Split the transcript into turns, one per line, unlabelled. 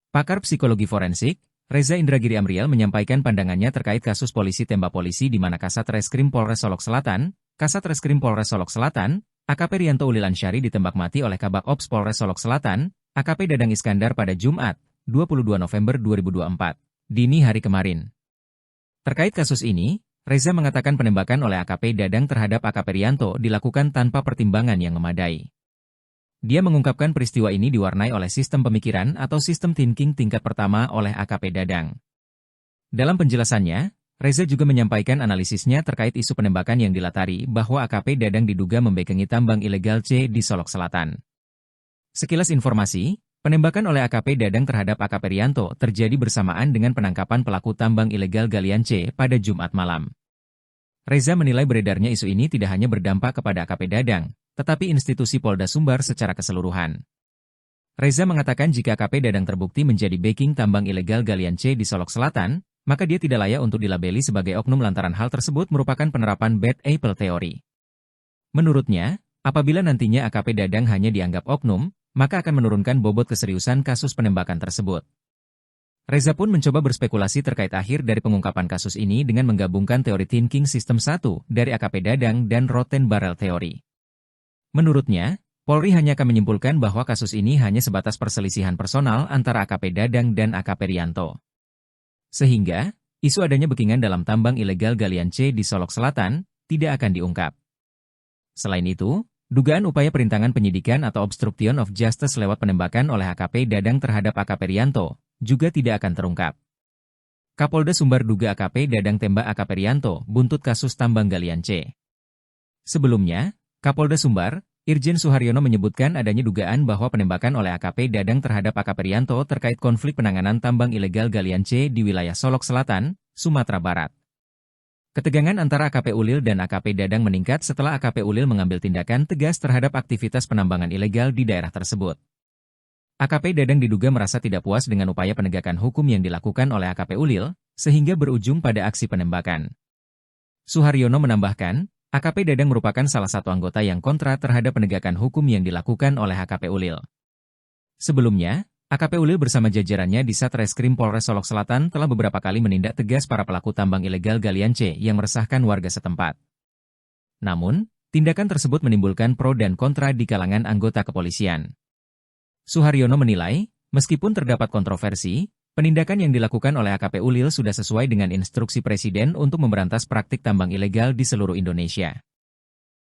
Pakar psikologi forensik, Reza Indragiri Amriel menyampaikan pandangannya terkait kasus polisi tembak polisi di mana Kasat Reskrim Polres Solok Selatan, AKP Rianto Ulil Ansyari ditembak mati oleh Kabak Ops Polres Solok Selatan, AKP Dadang Iskandar pada Jumat, 22 November 2024, dini hari kemarin. Terkait kasus ini, Reza mengatakan penembakan oleh AKP Dadang terhadap AKP Rianto dilakukan tanpa pertimbangan yang memadai. Dia mengungkapkan peristiwa ini diwarnai oleh sistem pemikiran atau sistem thinking tingkat pertama oleh AKP Dadang. Dalam penjelasannya, Reza juga menyampaikan analisisnya terkait isu penembakan yang dilatari bahwa AKP Dadang diduga membekengi tambang ilegal C di Solok Selatan. Sekilas informasi, penembakan oleh AKP Dadang terhadap AKP Rianto terjadi bersamaan dengan penangkapan pelaku tambang ilegal galian C pada Jumat malam. Reza menilai beredarnya isu ini tidak hanya berdampak kepada AKP Dadang, tetapi institusi Polda Sumbar secara keseluruhan. Reza mengatakan jika AKP Dadang terbukti menjadi backing tambang ilegal galian C di Solok Selatan, maka dia tidak layak untuk dilabeli sebagai oknum lantaran hal tersebut merupakan penerapan bad apple theory. Menurutnya, apabila nantinya AKP Dadang hanya dianggap oknum, maka akan menurunkan bobot keseriusan kasus penembakan tersebut. Reza pun mencoba berspekulasi terkait akhir dari pengungkapan kasus ini dengan menggabungkan teori thinking sistem 1 dari AKP Dadang dan rotten barrel theory. Menurutnya, Polri hanya akan menyimpulkan bahwa kasus ini hanya sebatas perselisihan personal antara AKP Dadang dan AKP Rianto. Sehingga, isu adanya bekingan dalam tambang ilegal galian C di Solok Selatan tidak akan diungkap. Selain itu, dugaan upaya perintangan penyidikan atau obstruction of justice lewat penembakan oleh AKP Dadang terhadap AKP Rianto juga tidak akan terungkap. Kapolda Sumbar duga AKP Dadang tembak AKP Rianto buntut kasus tambang galian C. Sebelumnya, Kapolda Sumbar, Irjen Suharyono menyebutkan adanya dugaan bahwa penembakan oleh AKP Dadang terhadap AKP Rianto terkait konflik penanganan tambang ilegal galian C di wilayah Solok Selatan, Sumatera Barat. Ketegangan antara AKP Ulil dan AKP Dadang meningkat setelah AKP Ulil mengambil tindakan tegas terhadap aktivitas penambangan ilegal di daerah tersebut. AKP Dadang diduga merasa tidak puas dengan upaya penegakan hukum yang dilakukan oleh AKP Ulil, sehingga berujung pada aksi penembakan. Suharyono menambahkan, AKP Dadang merupakan salah satu anggota yang kontra terhadap penegakan hukum yang dilakukan oleh AKP Ulil. Sebelumnya, AKP Ulil bersama jajarannya di Satreskrim Polres Solok Selatan telah beberapa kali menindak tegas para pelaku tambang ilegal galian C yang meresahkan warga setempat. Namun, tindakan tersebut menimbulkan pro dan kontra di kalangan anggota kepolisian. Suharyono menilai, meskipun terdapat kontroversi, penindakan yang dilakukan oleh AKP Ulil sudah sesuai dengan instruksi Presiden untuk memberantas praktik tambang ilegal di seluruh Indonesia.